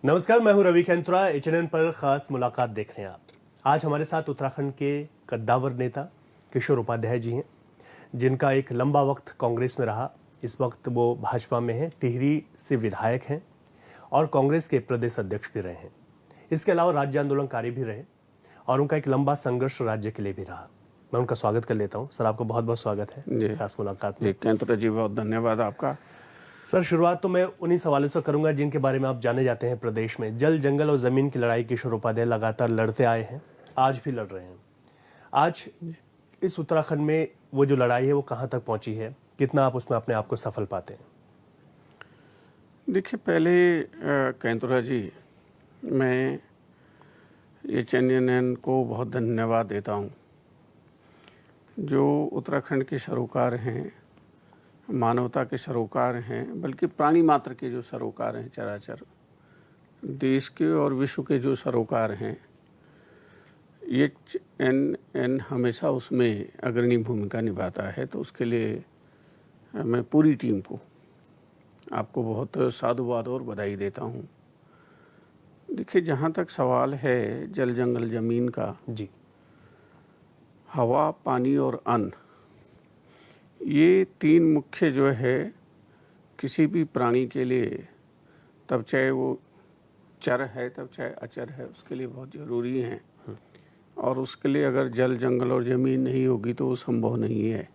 नमस्कार, मैं हूं रवि कैंत्रा। एचएनएन पर खास मुलाकात देख रहे हैं आप। आज हमारे साथ उत्तराखंड के कद्दावर नेता किशोर उपाध्याय जी हैं, जिनका एक लंबा वक्त कांग्रेस में रहा। इस वक्त वो भाजपा में हैं, टिहरी से विधायक हैं और कांग्रेस के प्रदेश अध्यक्ष भी रहे हैं। इसके अलावा राज्य आंदोलनकारी भी रहे और उनका एक लंबा संघर्ष राज्य के लिए भी रहा। मैं उनका स्वागत कर लेता हूँ। सर, आपको बहुत बहुत स्वागत है खास मुलाकात में। कैंत्रा जी, बहुत धन्यवाद आपका। सर, शुरुआत तो मैं उन्हीं सवालों से करूंगा जिनके बारे में आप जाने जाते हैं। प्रदेश में जल, जंगल और जमीन की लड़ाई किशोर उपाध्याय लगातार लड़ते आए हैं, आज भी लड़ रहे हैं। आज इस उत्तराखंड में वो जो लड़ाई है वो कहां तक पहुंची है, कितना आप उसमें अपने आप को सफल पाते हैं? देखिए, पहले कैंत्रा जी, मैं एचएनएन को बहुत धन्यवाद देता हूं। जो उत्तराखंड के सरोकार हैं, मानवता के सरोकार हैं, बल्कि प्राणी मात्र के जो सरोकार हैं, चराचर देश के और विश्व के जो सरोकार हैं, एचएनएन हमेशा उसमें अग्रणी भूमिका निभाता है। तो उसके लिए मैं पूरी टीम को, आपको बहुत साधुवाद और बधाई देता हूँ। देखिए, जहाँ तक सवाल है जल, जंगल, ज़मीन का जी, हवा, पानी और अन्न, ये तीन मुख्य जो है किसी भी प्राणी के लिए, तब चाहे वो चर है तब चाहे अचर है, उसके लिए बहुत ज़रूरी हैं। और उसके लिए अगर जल, जंगल और ज़मीन नहीं होगी तो वो संभव नहीं है।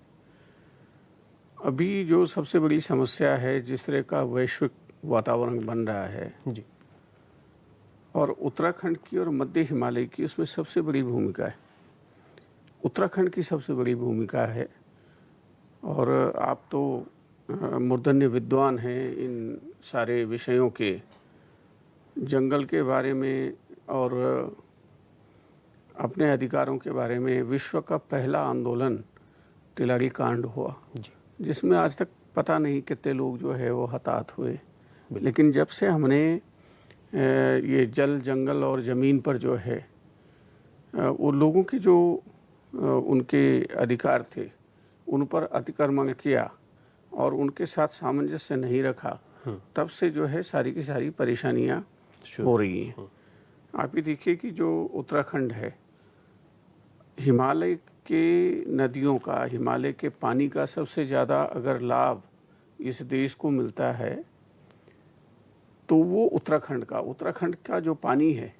अभी जो सबसे बड़ी समस्या है, जिस तरह का वैश्विक वातावरण बन रहा है जी, और उत्तराखंड की और मध्य हिमालय की उसमें सबसे बड़ी भूमिका है। उत्तराखंड की सबसे बड़ी भूमिका है। और आप तो मूर्धन्य विद्वान हैं इन सारे विषयों के। जंगल के बारे में और अपने अधिकारों के बारे में विश्व का पहला आंदोलन तिलारी कांड हुआ, जिसमें आज तक पता नहीं कितने लोग जो है वो हताहत हुए। लेकिन जब से हमने ये जल, जंगल और ज़मीन पर जो है वो लोगों के जो उनके अधिकार थे उन पर अतिक्रमण किया और उनके साथ सामंजस्य नहीं रखा, तब से जो है सारी की सारी परेशानियां हो रही हैं। आप ये देखिए कि जो उत्तराखंड है, हिमालय के नदियों का, हिमालय के पानी का सबसे ज़्यादा अगर लाभ इस देश को मिलता है तो वो उत्तराखंड का जो पानी है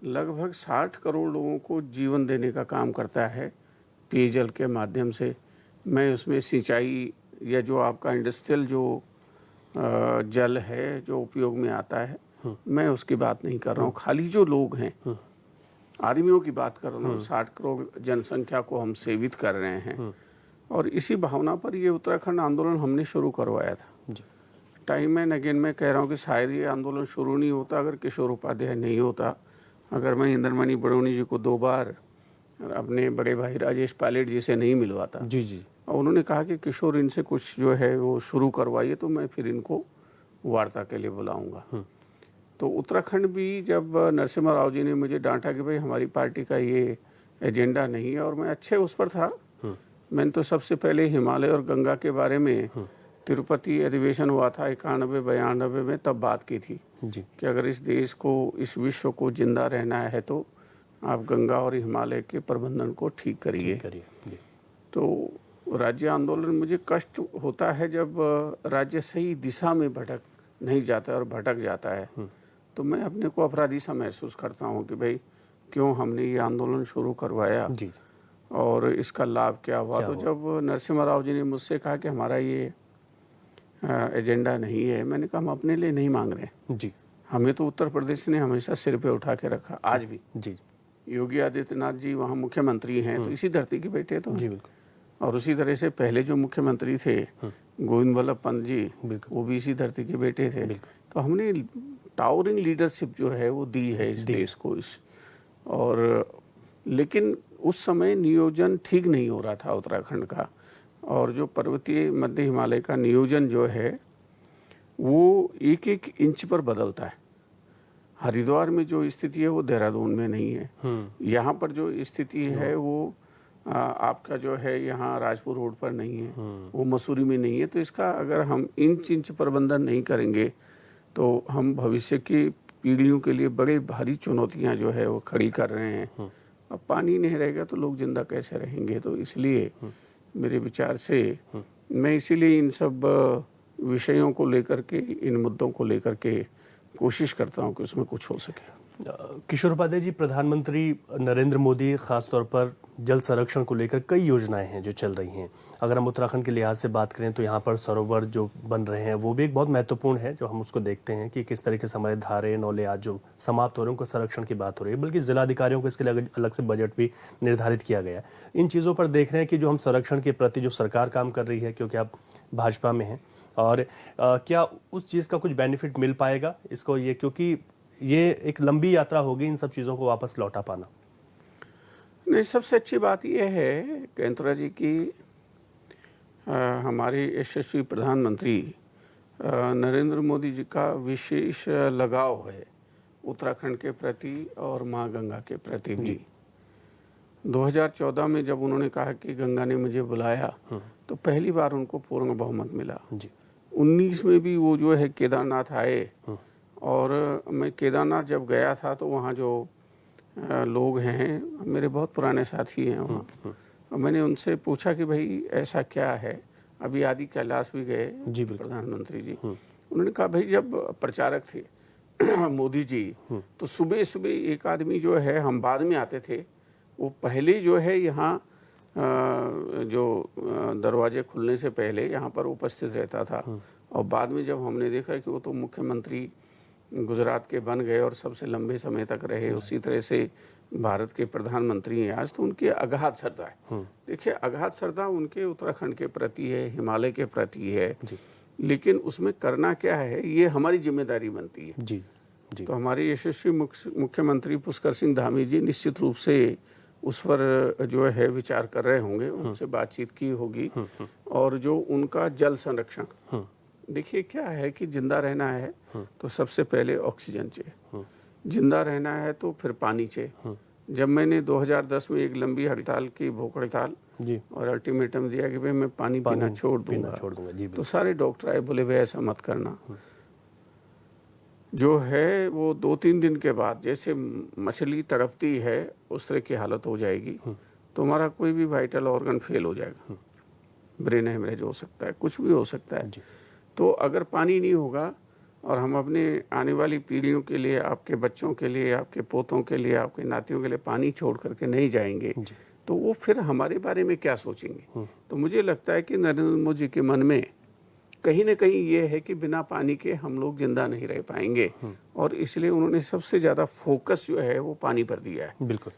लगभग 60 करोड़ लोगों को जीवन देने का काम करता है पेयजल के माध्यम से। मैं उसमें सिंचाई या जो आपका इंडस्ट्रियल जो जल है जो उपयोग में आता है, मैं उसकी बात नहीं कर रहा हूँ। खाली जो लोग हैं, आदमियों की बात कर रहा हूँ। 60 करोड़ जनसंख्या को हम सेवित कर रहे हैं। और इसी भावना पर ये उत्तराखंड आंदोलन हमने शुरू करवाया था। टाइम एंड अगेन मैं कह रहा हूँ कि शायद ये आंदोलन शुरू नहीं होता अगर किशोर उपाध्याय नहीं होता। अगर मैं इंद्रमणि बड़ौनी जी को 2 बार अपने बड़े भाई राजेश पायलट जी से नहीं मिलवाता, जी, और उन्होंने कहा कि किशोर इनसे कुछ जो है वो शुरू करवाइए, तो मैं फिर इनको वार्ता के लिए बुलाऊंगा। तो उत्तराखंड भी, जब नरसिम्हा राव जी ने मुझे डांटा कि भाई हमारी पार्टी का ये एजेंडा नहीं है, और मैं अच्छे उस पर था। मैंने तो सबसे पहले हिमालय और गंगा के बारे में तिरुपति अधिवेशन हुआ था 91-92 में, तब बात की थी कि अगर इस देश को, इस विश्व को जिंदा रहना है तो आप गंगा और हिमालय के प्रबंधन को ठीक करिए। तो राज्य आंदोलन, मुझे कष्ट होता है जब राज्य सही दिशा में भटक नहीं जाता और भटक जाता है, तो मैं अपने को अपराधी सा महसूस करता हूँ कि भाई क्यों हमने ये आंदोलन शुरू करवाया और इसका लाभ क्या हुआ। तो जब नरसिम्हा राव जी ने मुझसे कहा कि हमारा ये एजेंडा नहीं है, मैंने कहा हम अपने लिए नहीं मांग रहे। हमें तो उत्तर प्रदेश ने हमेशा सिर पे उठा के रखा, आज भी। योगी आदित्यनाथ जी वहाँ मुख्यमंत्री हैं, तो इसी धरती के बेटे तो और उसी तरह से पहले जो मुख्यमंत्री थे गोविंद वल्लभ पंत जी, वो भी इसी धरती के बेटे थे। तो हमने टावरिंग लीडरशिप जो है वो दी है इस देश को। और लेकिन उस समय नियोजन ठीक नहीं हो रहा था उत्तराखंड का, और जो पर्वतीय मध्य हिमालय का नियोजन जो है वो एक एक इंच पर बदलता है। हरिद्वार में जो स्थिति है वो देहरादून में नहीं है। यहाँ पर जो स्थिति है वो आपका जो है यहाँ राजपुर रोड पर नहीं है, वो मसूरी में नहीं है। तो इसका अगर हम इंच इंच प्रबंधन नहीं करेंगे तो हम भविष्य की पीढ़ियों के लिए बड़े भारी चुनौतियां जो है वो खड़ी कर रहे हैं। अब पानी नहीं रहेगा तो लोग जिंदा कैसे रहेंगे। तो इसलिए मेरे विचार से मैं इसीलिए इन सब विषयों को लेकर के, इन मुद्दों को लेकर के कोशिश करता हूं कि उसमें कुछ हो सके। किशोर उपाध्याय जी, प्रधानमंत्री नरेंद्र मोदी खास तौर पर जल संरक्षण को लेकर कई योजनाएं हैं जो चल रही हैं। अगर हम उत्तराखंड के लिहाज से बात करें तो यहाँ पर सरोवर जो बन रहे हैं वो भी एक बहुत महत्वपूर्ण है, जो हम उसको देखते हैं कि किस तरीके से हमारे धारे नौले आज जो समाप्त हो रहे हैं उनके संरक्षण की बात हो रही है, बल्कि जिलाधिकारियों को इसके लिए अलग से बजट भी निर्धारित किया गया है। इन चीज़ों पर देख रहे हैं कि जो हम संरक्षण के प्रति जो सरकार काम कर रही है, क्योंकि आप भाजपा में हैं, और क्या उस चीज़ का कुछ बेनिफिट मिल पाएगा इसको, ये क्योंकि ये एक लंबी यात्रा होगी इन सब चीज़ों को वापस लौटा पाना। नहीं, सबसे अच्छी बात यह है केंद्रा जी की हमारे यशस्वी प्रधानमंत्री नरेंद्र मोदी जी का विशेष लगाव है उत्तराखंड के प्रति और माँ गंगा के प्रति भी। 2014 में जब उन्होंने कहा कि गंगा ने मुझे बुलाया तो पहली बार उनको पूर्ण बहुमत मिला। 19 में भी वो जो है केदारनाथ आए, और मैं केदारनाथ जब गया था तो वहाँ जो लोग हैं, मेरे बहुत पुराने साथी हैं वहाँ, और मैंने उनसे पूछा कि भाई ऐसा क्या है। अभी आदि कैलाश भी गए प्रधानमंत्री जी। उन्होंने कहा भाई जब प्रचारक थे मोदी जी तो सुबह सुबह एक आदमी जो है, हम बाद में आते थे, वो पहले जो है यहाँ जो दरवाजे खुलने से पहले यहाँ पर उपस्थित रहता था, और बाद में जब हमने देखा कि वो तो मुख्यमंत्री गुजरात के बन गए और सबसे लंबे समय तक रहे, उसी तरह से भारत के प्रधानमंत्री हैं आज, तो उनकी अगाध श्रद्धा है। देखिए, अगाध श्रद्धा उनके उत्तराखंड के प्रति है, हिमालय के प्रति है, लेकिन उसमें करना क्या है ये हमारी जिम्मेदारी बनती है। जी। तो हमारे यशस्वी मुख्यमंत्री पुष्कर सिंह धामी जी निश्चित रूप से उस पर जो है विचार कर रहे होंगे, उनसे बातचीत की होगी। और जो उनका जल संरक्षण, देखिए क्या है कि जिंदा रहना है तो सबसे पहले ऑक्सीजन चाहिए, जिंदा रहना है तो फिर पानी चाहिए। जब मैंने 2010 में एक लंबी हड़ताल की, भूख हड़ताल, और अल्टीमेटम दिया कि भाई मैं पानी पीना छोड़ दूंगा, तो सारे डॉक्टर आए, बोले भाई ऐसा मत करना। जो है वो 2-3 दिन के बाद जैसे मछली तड़पती है उस तरह की हालत हो जाएगी, तो हमारा कोई भी वाइटल ऑर्गन फेल हो जाएगा, ब्रेन हेमरेज हो सकता है, कुछ भी हो सकता है। तो अगर पानी नहीं होगा और हम अपने आने वाली पीढ़ियों के लिए, आपके बच्चों के लिए, आपके पोतों के लिए, आपके नातियों के लिए पानी छोड़ करके नहीं जाएंगे, तो वो फिर हमारे बारे में क्या सोचेंगे। तो मुझे लगता है कि नरेंद्र मोदी जी के मन में कहीं ना कहीं ये है कि बिना पानी के हम लोग जिंदा नहीं रह पाएंगे, और इसलिए उन्होंने सबसे ज़्यादा फोकस जो है वो पानी पर दिया है। बिल्कुल।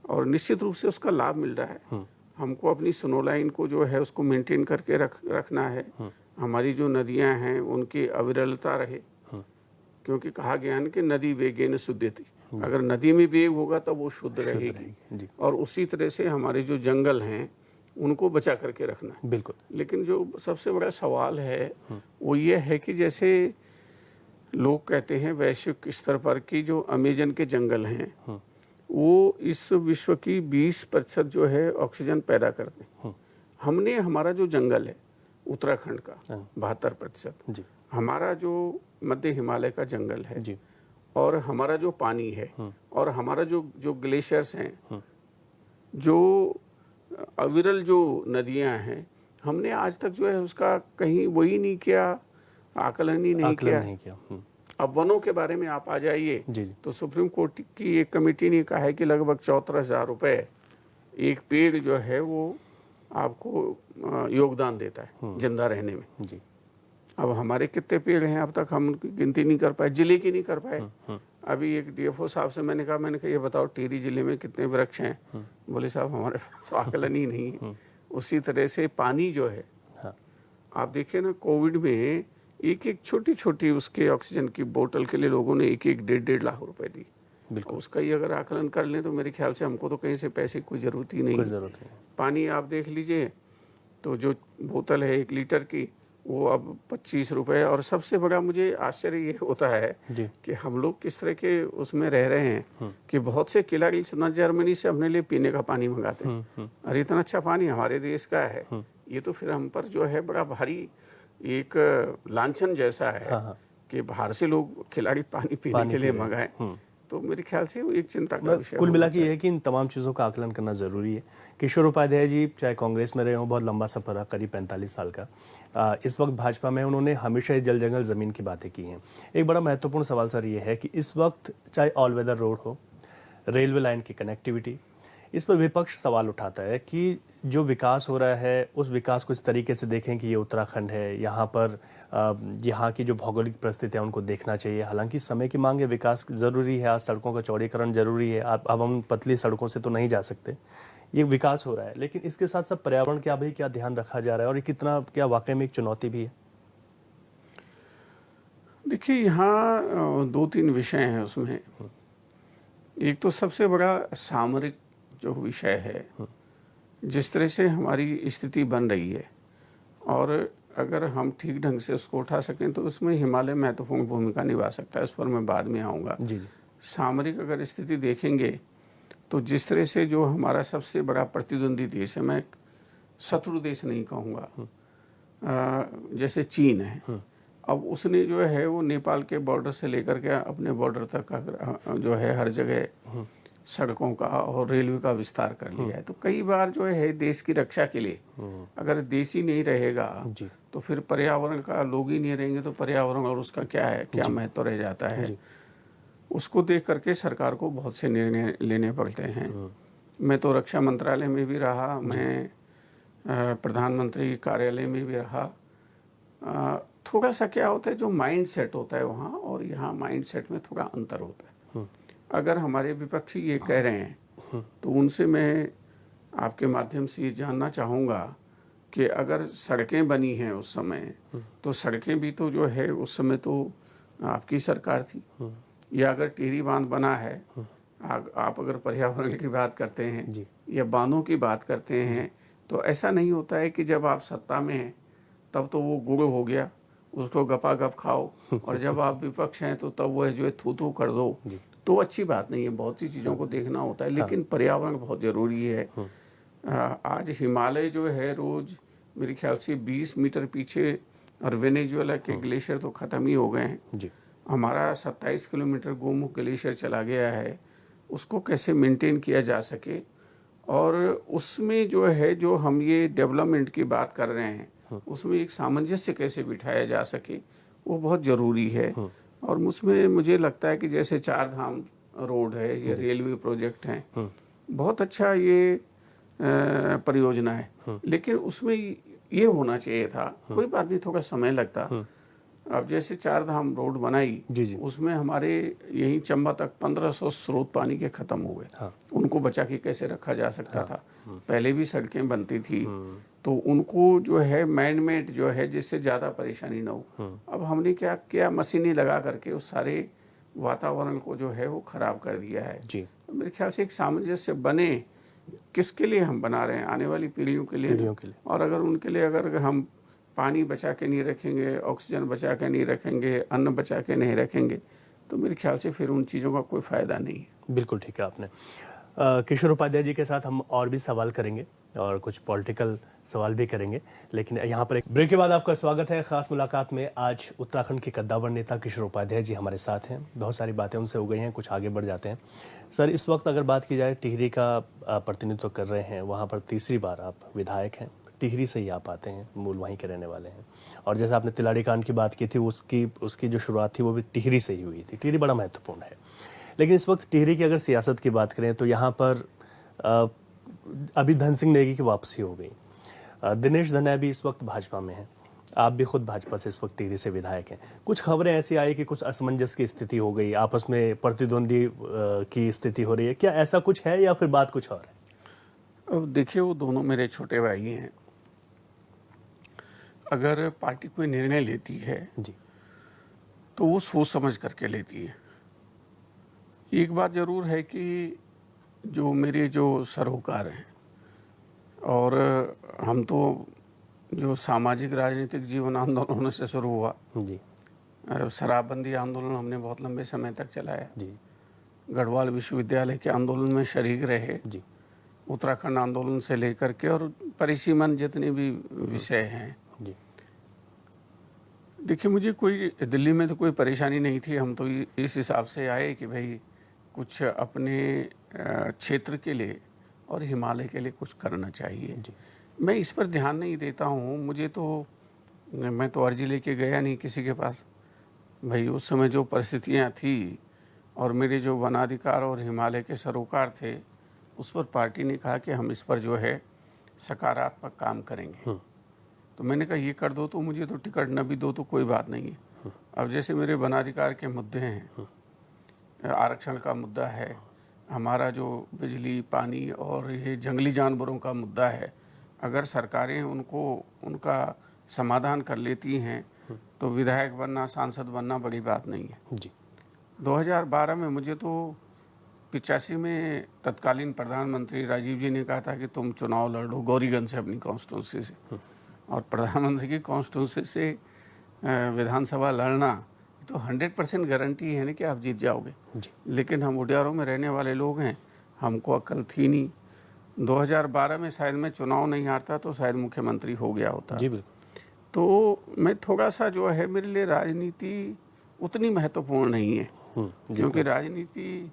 और निश्चित रूप से उसका लाभ मिल रहा है। हमको अपनी स्नो लाइन को जो है उसको मेंटेन करके रखना है। हमारी जो नदियां हैं उनकी अविरलता रहे, क्योंकि कहा गया है कि नदी वेगेन शुद्धति, अगर नदी में वेग होगा तब वो शुद्ध रहेगी। और उसी तरह से हमारे जो जंगल हैं उनको बचा करके रखना है। बिल्कुल। लेकिन जो सबसे बड़ा सवाल है वो ये है कि जैसे लोग कहते हैं वैश्विक स्तर पर कि जो अमेजन के जंगल हैं वो इस विश्व की 20% जो है ऑक्सीजन पैदा करते हैं। हमने, हमारा जो जंगल है उत्तराखंड का 72%, हमारा जो मध्य हिमालय का जंगल है, और हमारा जो पानी है, और हमारा जो ग्लेशियर्स हैं, जो अविरल जो नदियां हैं, हमने आज तक जो है उसका कहीं वही नहीं किया, आकलन ही नहीं किया। अब वनों के बारे में आप आ जाइए तो सुप्रीम कोर्ट की एक कमेटी ने कहा है कि लगभग 74,000 रुपए एक पेड़ जो है वो आपको योगदान देता है जिंदा रहने में। अब हमारे कितने पेड़ हैं अब तक हम उनकी गिनती नहीं कर पाए, जिले की नहीं कर पाए। अभी एक डीएफओ साहब से मैंने कहा ये बताओ टिहरी जिले में कितने वृक्ष हैं? बोले साहब हमारे पास आकलन ही नहीं है। उसी तरह से पानी जो है, आप देखिए ना, कोविड में एक छोटी छोटी उसके ऑक्सीजन की बोतल के लिए लोगों ने 1-1.5 लाख रुपए दी। बिल्कुल। उसका ही अगर आकलन कर लें तो मेरे ख्याल से हमको तो कहीं से पैसे की कोई ज़रूरत ही नहीं। पानी आप देख लीजिए तो जो बोतल है 1 लीटर की वो अब 25 रुपए। और सबसे बड़ा मुझे आश्चर्य ये होता है कि हम लोग किस तरह के उसमें रह रहे हैं कि बहुत से खिलाड़ी जर्मनी से अपने लिए पीने का पानी मंगाते हैं। अरे इतना अच्छा पानी हमारे देश का है, ये तो फिर हम पर जो है बड़ा भारी एक लांछन जैसा है कि बाहर से लोग खिलाड़ी पानी पीने के लिए मंगाएं, तो मेरे ख्याल से वो एक चिंता का विषय कुल मिला के ये है कि इन तमाम चीज़ों का आकलन करना ज़रूरी है। किशोर उपाध्याय जी चाहे कांग्रेस में रहे हों, बहुत लंबा सफर रहा, करीब 45 साल का। इस वक्त भाजपा में उन्होंने हमेशा ही जल जंगल ज़मीन की बातें की हैं। एक बड़ा महत्वपूर्ण सवाल सर ये है कि इस वक्त चाहे ऑल वेदर रोड हो, रेलवे लाइन की कनेक्टिविटी, इस पर विपक्ष सवाल उठाता है कि जो विकास हो रहा है उस विकास को इस तरीके से देखें कि ये उत्तराखंड है, यहाँ पर यहाँ की जो भौगोलिक परिस्थितियाँ उनको देखना चाहिए। हालांकि समय की मांग है, विकास ज़रूरी है, आज सड़कों का चौड़ीकरण ज़रूरी है, अब हम पतली सड़कों से तो नहीं जा सकते, ये विकास हो रहा है, लेकिन इसके साथ साथ पर्यावरण का भी क्या ध्यान रखा जा रहा है और ये कितना क्या वाकई में एक चुनौती भी है? देखिए, यहाँ 2-3 विषय हैं उसमें। एक तो सबसे बड़ा सामरिक जो विषय है, जिस तरह से हमारी स्थिति बन रही है, और अगर हम ठीक ढंग से उसको उठा सकें तो उसमें हिमालय महत्वपूर्ण भूमिका निभा सकता है। इस पर मैं बाद में आऊँगा। जी। सामरिक अगर स्थिति देखेंगे तो जिस तरह से जो हमारा सबसे बड़ा प्रतिद्वंदी देश है, मैं शत्रु देश नहीं कहूँगा, जैसे चीन है, अब उसने जो है वो नेपाल के बॉर्डर से लेकर के अपने बॉर्डर तक जो है हर जगह सड़कों का और रेलवे का विस्तार कर लिया है। तो कई बार जो है देश की रक्षा के लिए अगर देश ही नहीं रहेगा तो फिर पर्यावरण का, लोग ही नहीं रहेंगे तो पर्यावरण और उसका क्या है, क्या महत्व रह जाता है। उसको देख करके सरकार को बहुत से निर्णय लेने पड़ते हैं। मैं तो रक्षा मंत्रालय में भी रहा, मैं प्रधानमंत्री कार्यालय में भी रहा। थोड़ा सा क्या होता है, जो माइंड सेट होता है वहाँ और यहाँ माइंड सेट में थोड़ा अंतर होता है। अगर हमारे विपक्षी ये कह रहे हैं तो उनसे मैं आपके माध्यम से ये जानना चाहूँगा कि अगर सड़कें बनी हैं उस समय, तो सड़कें भी तो जो है उस समय तो आपकी सरकार थी, या अगर टिहरी बांध बना है, आप अगर पर्यावरण की बात करते हैं या बांधों की बात करते हैं, तो ऐसा नहीं होता है कि जब आप सत्ता में हैं तब तो वो गुड़ हो गया, उसको गपा गप खाओ, और जब आप विपक्ष हैं तो तब वह जो है थू थू कर दो, तो अच्छी बात नहीं है। बहुत सी चीज़ों को देखना होता है, लेकिन पर्यावरण बहुत ज़रूरी है। आज हिमालय जो है रोज़ मेरे ख्याल से 20 मीटर पीछे, और वेनेजुएला के ग्लेशियर तो ख़त्म ही हो गए हैं। हमारा 27 किलोमीटर गोमुख ग्लेशियर चला गया है, उसको कैसे मेंटेन किया जा सके, और उसमें जो है जो हम ये डेवलपमेंट की बात कर रहे हैं उसमें एक सामंजस्य कैसे बिठाया जा सके, वो बहुत ज़रूरी है। और उसमें मुझे लगता है कि जैसे 4 धाम रोड है, ये रेलवे प्रोजेक्ट हैं, बहुत अच्छा ये परियोजना है, लेकिन उसमें ये होना चाहिए था। कोई बात नहीं, थोड़ा समय लगता। अब जैसे 4 धाम रोड बनाई, उसमें हमारे यहीं चंबा तक 1500 स्रोत पानी के खत्म हो गए। उनको बचा के कैसे रखा जा सकता था? पहले भी सड़कें बनती थी, तो उनको जो है मैन मेड जो है जिससे ज़्यादा परेशानी ना हो। अब हमने क्या किया, मशीनें लगा करके उस सारे वातावरण को जो है वो खराब कर दिया है। तो मेरे ख्याल से एक सामंजस्य बने, किसके लिए हम बना रहे हैं? आने वाली पीढ़ियों के लिए। और अगर उनके लिए अगर हम पानी बचा के नहीं रखेंगे, ऑक्सीजन बचा के नहीं रखेंगे, अन्न बचा के नहीं रखेंगे, तो मेरे ख्याल से फिर उन चीज़ों का कोई फ़ायदा नहीं है। बिल्कुल ठीक है आपने। किशोर उपाध्याय जी के साथ हम और भी सवाल करेंगे और कुछ पॉलिटिकल सवाल भी करेंगे, लेकिन यहाँ पर एक ब्रेक के बाद आपका स्वागत है खास मुलाकात में। आज उत्तराखंड के कद्दावर नेता किशोर उपाध्याय जी हमारे साथ हैं। बहुत सारी बातें उनसे हो गई हैं, कुछ आगे बढ़ जाते हैं। सर, इस वक्त अगर बात की जाए, टिहरी का प्रतिनिधित्व कर रहे हैं, वहाँ पर तीसरी बार आप विधायक हैं, टिहरी से ही आप आते हैं, मूल वहीं के रहने वाले हैं, और जैसे आपने तिलाड़ी कांड की बात की थी, उसकी जो शुरुआत थी वो भी टिहरी से ही हुई थी। टिहरी बड़ा महत्वपूर्ण है, लेकिन इस वक्त टिहरी की अगर सियासत की बात करें तो यहाँ पर अभी धन सिंह नेगी की वापसी हो गई। दिनेश धनाया भी इस वक्त भाजपा में हैं, आप भी खुद भाजपा से इस वक्त टिहरी से विधायक हैं। कुछ खबरें ऐसी आई कि कुछ असमंजस की स्थिति हो गई, आपस में प्रतिद्वंदी की स्थिति हो रही है, क्या ऐसा कुछ है या फिर बात कुछ और है? अब देखिए, वो दोनों मेरे छोटे भाई हैं। अगर पार्टी कोई निर्णय लेती है तो वो सोच समझ करके लेती है। एक बात जरूर है कि जो मेरे जो सरोकार हैं, और हम तो जो सामाजिक राजनीतिक जीवन आंदोलनों से शुरू हुआ, शराबबंदी आंदोलन हमने बहुत लंबे समय तक चलाया, गढ़वाल विश्वविद्यालय के आंदोलन में शरीक रहे, उत्तराखंड आंदोलन से लेकर के और परिसीमन जितने भी विषय हैं, देखिए, मुझे कोई दिल्ली में तो कोई परेशानी नहीं थी। हम तो इस हिसाब से आए कि भाई कुछ अपने क्षेत्र के लिए और हिमालय के लिए कुछ करना चाहिए। मैं इस पर ध्यान नहीं देता हूँ। मैं तो अर्जी लेके गया नहीं किसी के पास। भाई उस समय जो परिस्थितियाँ थी और मेरे जो वनाधिकार और हिमालय के सरोकार थे, उस पर पार्टी ने कहा कि हम इस पर जो है सकारात्मक काम करेंगे। तो मैंने कहा ये कर दो तो मुझे तो टिकट न भी दो तो कोई बात नहीं है। अब जैसे मेरे वनाधिकार के मुद्दे हैं, आरक्षण का मुद्दा है, हमारा जो बिजली, पानी और ये जंगली जानवरों का मुद्दा है, अगर सरकारें उनका समाधान कर लेती हैं तो विधायक बनना, सांसद बनना बड़ी बात नहीं है जी। 2012 में मुझे तो 85 में तत्कालीन प्रधानमंत्री राजीव जी ने कहा था कि तुम चुनाव लड़ो गौरीगंज से, अपनी कॉन्स्टिट्यूंसी से। और प्रधानमंत्री की कॉन्स्टिट्यूंसी से विधानसभा लड़ना तो 100% गारंटी है ना कि आप जीत जाओगे जी। लेकिन हम उडियारों में रहने वाले लोग हैं, हमको अक्ल थी नहीं। 2012 में शायद मैं चुनाव नहीं हारता तो शायद मुख्यमंत्री हो गया होता। जी बिल्कुल। तो मैं थोड़ा सा जो है, मेरे लिए राजनीति उतनी महत्वपूर्ण नहीं है, क्योंकि राजनीति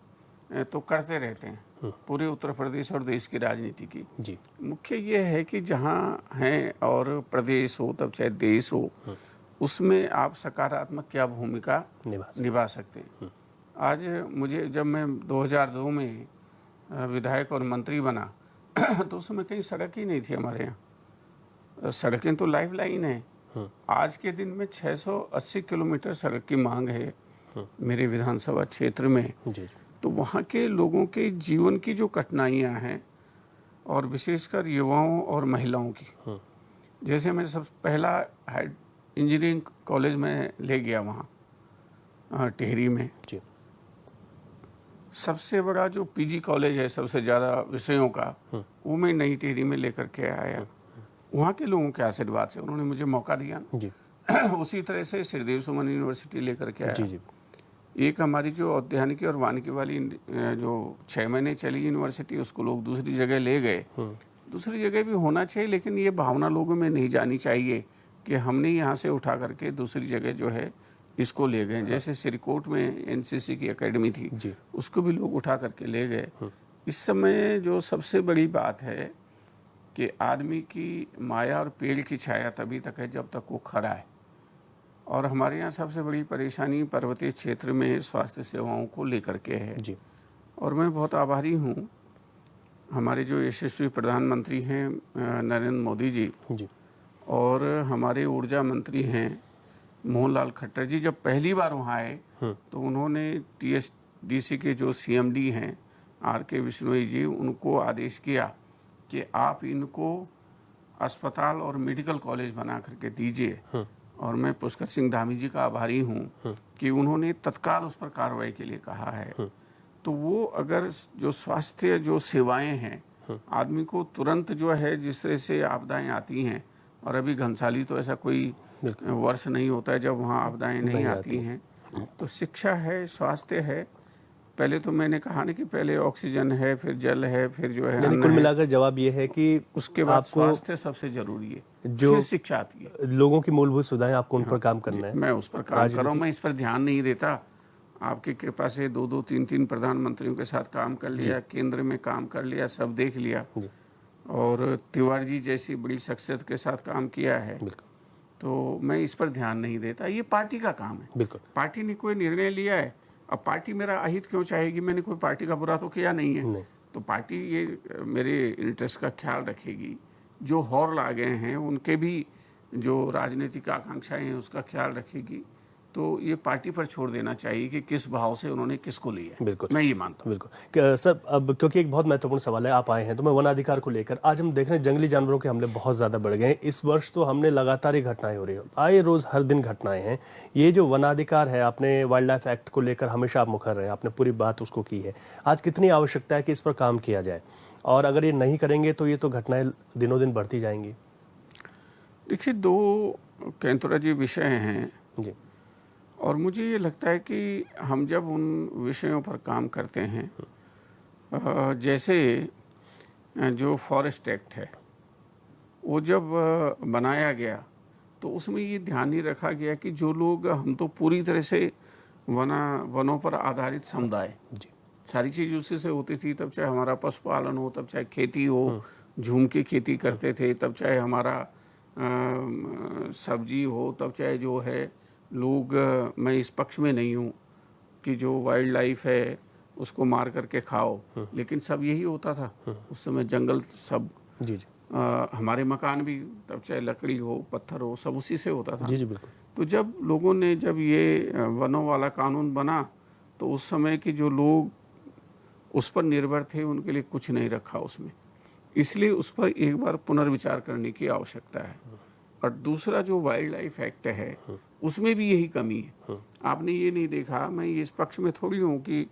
तो करते रहते हैं पूरे उत्तर प्रदेश और देश की राजनीति की। जी। मुख्य ये है कि जहाँ हैं और प्रदेश हो तब चाहे देश हो, उसमें आप सकारात्मक क्या भूमिका निभा सकते हैं। आज जब मैं 2002 में विधायक और मंत्री बना तो उस समय कहीं सड़क ही नहीं थी हमारे यहाँ। सड़कें तो लाइफ लाइन है। आज के दिन में 680 किलोमीटर सड़क की मांग है मेरे विधानसभा क्षेत्र में। जी। तो वहाँ के लोगों के जीवन की जो कठिनाइयाँ हैं और विशेषकर युवाओं और महिलाओं की, जैसे मैं पहला इंजीनियरिंग कॉलेज में ले गया वहाँ टिहरी में। जी। सबसे बड़ा जो पीजी कॉलेज है सबसे ज़्यादा विषयों का, वो मैं नई टिहरी में लेकर के आया। वहाँ के लोगों के आशीर्वाद से उन्होंने मुझे मौका दिया जी। उसी तरह से श्रीदेव सुमन यूनिवर्सिटी लेकर के आया। जी जी। एक हमारी जो औद्यानिकी और वानिकी वाली जो 6 महीने चली यूनिवर्सिटी, उसको लोग दूसरी जगह ले गए। दूसरी जगह भी होना चाहिए, लेकिन ये भावना लोगों में नहीं जानी चाहिए कि हमने यहाँ से उठा करके दूसरी जगह जो है इसको ले गए। जैसे सिरकोट में एनसीसी की एकेडमी थी, उसको भी लोग उठा करके ले गए। इस समय जो सबसे बड़ी बात है कि आदमी की माया और पेड़ की छाया तभी तक है जब तक वो खड़ा है। और हमारे यहाँ सबसे बड़ी परेशानी पर्वतीय क्षेत्र में स्वास्थ्य सेवाओं को लेकर के है जी। और मैं बहुत आभारी हूँ हमारे जो यशस्वी प्रधानमंत्री हैं नरेंद्र मोदी जी और हमारे ऊर्जा मंत्री हैं मोहनलाल खट्टर जी। जब पहली बार वहाँ आए तो उन्होंने TSDC के जो CMD हैं RK विश्नोई जी, उनको आदेश किया कि आप इनको अस्पताल और मेडिकल कॉलेज बना करके दीजिए। और मैं पुष्कर सिंह धामी जी का आभारी हूँ कि उन्होंने तत्काल उस पर कार्रवाई के लिए कहा है। तो वो अगर जो स्वास्थ्य जो सेवाएं हैं, आदमी को तुरंत जो है जिस तरह से आपदाएं आती हैं, और अभी घनसाली तो ऐसा कोई वर्ष नहीं होता है जब वहाँ आपदाएं नहीं आती हैं। तो शिक्षा है, स्वास्थ्य है। पहले तो मैंने कहा ना कि पहले ऑक्सीजन है, फिर जल है, फिर जो है कुल मिलाकर जवाब ये है कि उसके बाद स्वास्थ्य सबसे जरूरी है, जो फिर शिक्षा आती है। लोगों की मूलभूत सुविधाएं, आपको उन पर काम करना है। मैं उस पर काम कर रहा हूँ। मैं इस पर ध्यान नहीं देता। आपकी कृपा से 2-2, 3-3 प्रधानमंत्रियों के साथ काम कर लिया, केंद्र में काम कर लिया, सब देख लिया, और तिवारी जी जैसी बड़ी शख्सियत के साथ काम किया है। तो मैं इस पर ध्यान नहीं देता। ये पार्टी का काम है। बिल्कुल। पार्टी ने कोई निर्णय लिया है, अब पार्टी मेरा अहित क्यों चाहेगी? मैंने कोई पार्टी का बुरा तो किया नहीं है। तो पार्टी ये मेरे इंटरेस्ट का ख्याल रखेगी। जो हॉर्न आ गए हैं उनके भी जो राजनीतिक आकांक्षाएं हैं उसका ख्याल रखेगी। तो ये पार्टी पर छोड़ देना चाहिए कि किस भाव से उन्होंने किसको लिया है। बिल्कुल, मैं ये मानता हूँ। बिल्कुल सर। अब क्योंकि एक बहुत महत्वपूर्ण सवाल है, आप आए हैं तो मैं वन अधिकार को लेकर, आज हम देख रहे हैं जंगली जानवरों के हमले बहुत ज़्यादा बढ़ गए हैं। इस वर्ष तो हमने लगातार ही घटनाएं हो रही हैं, आए रोज़ हर दिन घटनाएं हैं। ये जो वनाधिकार है, आपने वाइल्ड लाइफ एक्ट को लेकर हमेशा आप मुखर रहे, आपने पूरी बात उसको की है। आज कितनी आवश्यकता है कि इस पर काम किया जाए, और अगर ये नहीं करेंगे तो ये तो घटनाएं दिनों दिन बढ़ती जाएंगी। देखिए, 2 कैंतुरा जी विषय हैं जी, और मुझे ये लगता है कि हम जब उन विषयों पर काम करते हैं, जैसे जो फॉरेस्ट एक्ट है वो जब बनाया गया तो उसमें ये ध्यान नहीं रखा गया कि जो लोग, हम तो पूरी तरह से वनों पर आधारित समुदाय, जी सारी चीज़ उसी से होती थी, तब चाहे हमारा पशुपालन हो, तब चाहे खेती हो, झूम की खेती करते थे, तब चाहे हमारा सब्जी हो, तब चाहे जो है लोग, मैं इस पक्ष में नहीं हूँ कि जो वाइल्ड लाइफ है उसको मार करके खाओ, लेकिन सब यही होता था उस समय। जंगल सब, जी जी हमारे मकान भी तब चाहे लकड़ी हो, पत्थर हो, सब उसी से होता था। जी जी बिल्कुल। तो जब लोगों ने, जब ये वनों वाला कानून बना, तो उस समय के जो लोग उस पर निर्भर थे उनके लिए कुछ नहीं रखा उसमें, इसलिए उस पर एक बार पुनर्विचार करने की आवश्यकता है। और दूसरा जो वाइल्ड लाइफ एक्ट है उसमें भी यही कमी है। आपने ये नहीं देखा, मैं इस पक्ष में थोड़ी हूँ कि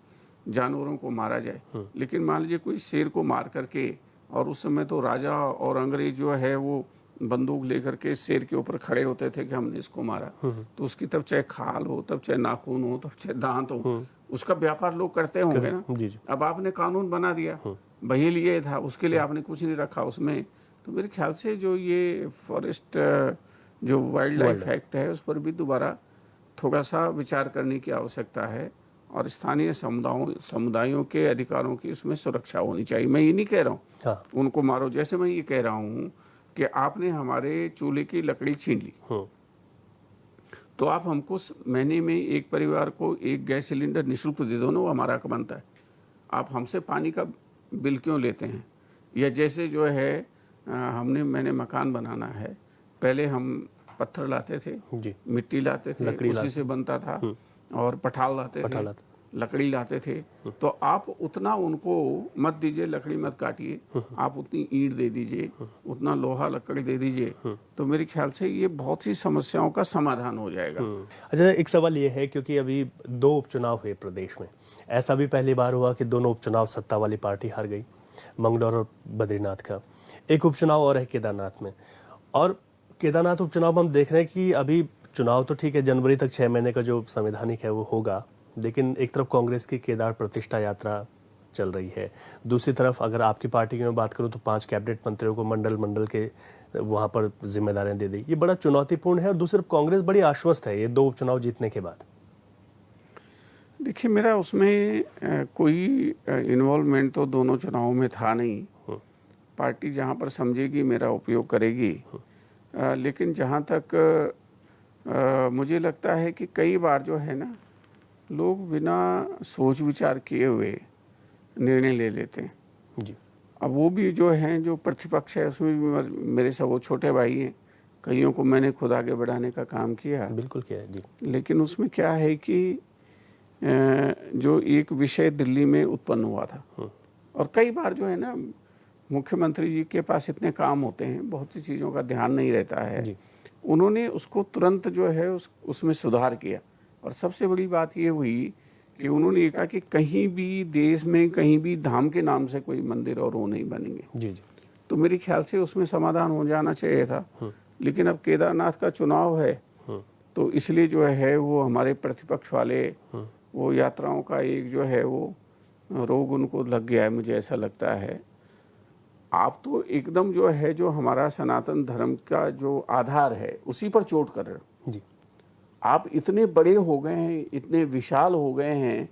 जानवरों को मारा जाए, लेकिन मान लीजिए कोई शेर को मार करके, और उस समय तो राजा और अंग्रेज जो है वो बंदूक लेकर के शेर के ऊपर खड़े होते थे कि हमने इसको मारा, तो उसकी तब चाहे खाल हो, तब चाहे नाखून हो, तब चाहे दांत हो, उसका व्यापार लोग करते होंगे ना। जी जी अब आपने कानून बना दिया, वही लिए था, उसके लिए आपने कुछ नहीं रखा उसमें। तो मेरे ख्याल से जो ये फॉरेस्ट, जो वाइल्ड लाइफ एक्ट है, उस पर भी दोबारा थोड़ा सा विचार करने की आवश्यकता है, और स्थानीय समुदायों के अधिकारों की उसमें सुरक्षा होनी चाहिए। मैं ये नहीं कह रहा हूँ हाँ उनको मारो, जैसे मैं ये कह रहा हूँ कि आपने हमारे चूल्हे की लकड़ी छीन ली, तो आप हमको महीने में एक परिवार को एक गैस सिलेंडर निःशुल्क दे दो ना, वो हमारा हक बनता है। आप हमसे पानी का बिल क्यों लेते हैं? या जैसे जो है मैंने मकान बनाना है, पहले हम पत्थर लाते थे, जी मिट्टी लाते थे, उसी से बनता था, और पठाल लाते थे, लकड़ी लाते थे। तो आप उतना उनको मत दीजिए, लकड़ी मत काटिए, आप उतनी ईंट दे दीजिए, उतना लोहा लकड़ी दे दीजिए, तो मेरे ख्याल से ये बहुत सी समस्याओं का समाधान हो जाएगा। अच्छा, एक सवाल ये है, क्योंकि अभी 2 उपचुनाव हुए प्रदेश में, ऐसा भी पहली बार हुआ कि दोनों उपचुनाव सत्ता वाली पार्टी हार गई, मंगलौर और बद्रीनाथ का। एक उपचुनाव और है केदारनाथ में, और केदारनाथ उपचुनाव हम देख रहे हैं कि अभी चुनाव तो ठीक है, जनवरी तक 6 महीने का जो संवैधानिक है वो होगा, लेकिन एक तरफ कांग्रेस की केदार प्रतिष्ठा यात्रा चल रही है, दूसरी तरफ अगर आपकी पार्टी की मैं बात करूं तो 5 कैबिनेट मंत्रियों को मंडल के वहां पर जिम्मेदारियां दे दी। ये बड़ा चुनौतीपूर्ण है, और दूसरी तरफ कांग्रेस बड़ी आश्वस्त है ये 2 उपचुनाव जीतने के बाद। देखिए, मेरा उसमें कोई इन्वॉल्वमेंट तो दोनों चुनावों में था नहीं। पार्टी जहां पर समझेगी मेरा उपयोग करेगी, लेकिन जहां तक मुझे लगता है कि कई बार जो है ना, लोग बिना सोच विचार किए हुए निर्णय ले लेते हैं। जी अब वो भी जो हैं, जो प्रतिपक्ष है उसमें भी मेरे सब वो छोटे भाई हैं, कईयों को मैंने खुद आगे बढ़ाने का काम किया। बिल्कुल किया है जी। लेकिन उसमें क्या है कि जो एक विषय दिल्ली में उत्पन्न हुआ था, और कई बार जो है ना, मुख्यमंत्री जी के पास इतने काम होते हैं, बहुत सी चीज़ों का ध्यान नहीं रहता है जी। उन्होंने उसको तुरंत जो है उसमें सुधार किया। और सबसे बड़ी बात ये हुई कि उन्होंने कहा कि कहीं भी देश में कहीं भी धाम के नाम से कोई मंदिर और वो नहीं बनेंगे। जी जी तो मेरे ख्याल से उसमें समाधान हो जाना चाहिए था। लेकिन अब केदारनाथ का चुनाव है, तो इसलिए जो है वो हमारे प्रतिपक्ष वाले, वो यात्राओं का एक जो है वो रोग उनको लग गया है, मुझे ऐसा लगता है। आप तो एकदम जो है, जो हमारा सनातन धर्म का जो आधार है उसी पर चोट कर रहे हो। जी आप इतने बड़े हो गए हैं, इतने विशाल हो गए हैं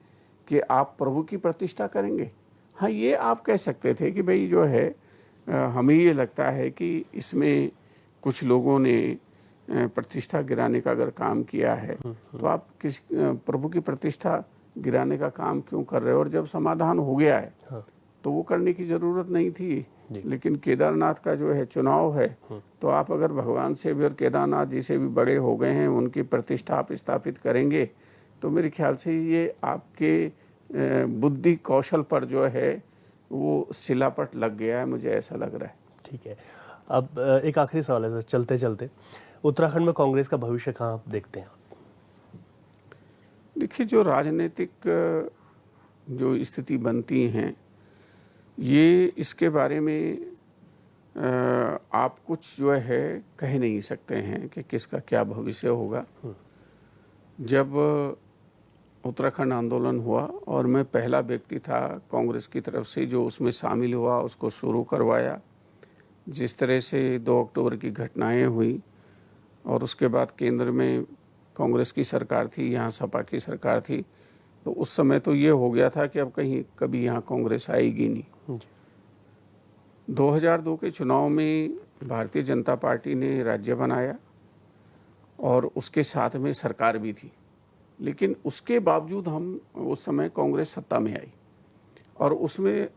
कि आप प्रभु की प्रतिष्ठा करेंगे। हाँ, ये आप कह सकते थे कि भाई जो है, हमें ये लगता है कि इसमें कुछ लोगों ने प्रतिष्ठा गिराने का अगर काम किया है, तो आप किस प्रभु की प्रतिष्ठा गिराने का काम क्यों कर रहे हो? और जब समाधान हो गया है, हाँ। तो वो करने की ज़रूरत नहीं थी। लेकिन केदारनाथ का जो है चुनाव है, तो आप अगर भगवान से भी और केदारनाथ जी से भी बड़े हो गए हैं, उनकी प्रतिष्ठा आप स्थापित करेंगे, तो मेरे ख्याल से ये आपके बुद्धि कौशल पर जो है वो सिलापट लग गया है, मुझे ऐसा लग रहा है। ठीक है, अब एक आखिरी सवाल है, चलते चलते उत्तराखंड में कांग्रेस का भविष्य कहाँ आप देखते हैं? देखिए, जो राजनीतिक जो स्थिति बनती हैं, ये इसके बारे में आप कुछ जो है कह नहीं सकते हैं कि किसका क्या भविष्य होगा। जब उत्तराखंड आंदोलन हुआ और मैं पहला व्यक्ति था कांग्रेस की तरफ से जो उसमें शामिल हुआ, उसको शुरू करवाया, जिस तरह से 2 अक्टूबर की घटनाएं हुई और उसके बाद केंद्र में कांग्रेस की सरकार थी, यहाँ सपा की सरकार थी। तो उस समय तो ये हो गया था कि अब कहीं कभी यहाँ कांग्रेस आएगी नहीं। 2002 के चुनाव में भारतीय जनता पार्टी ने राज्य बनाया और उसके साथ में सरकार भी थी, लेकिन उसके बावजूद हम उस समय कांग्रेस सत्ता में आई। और उसमें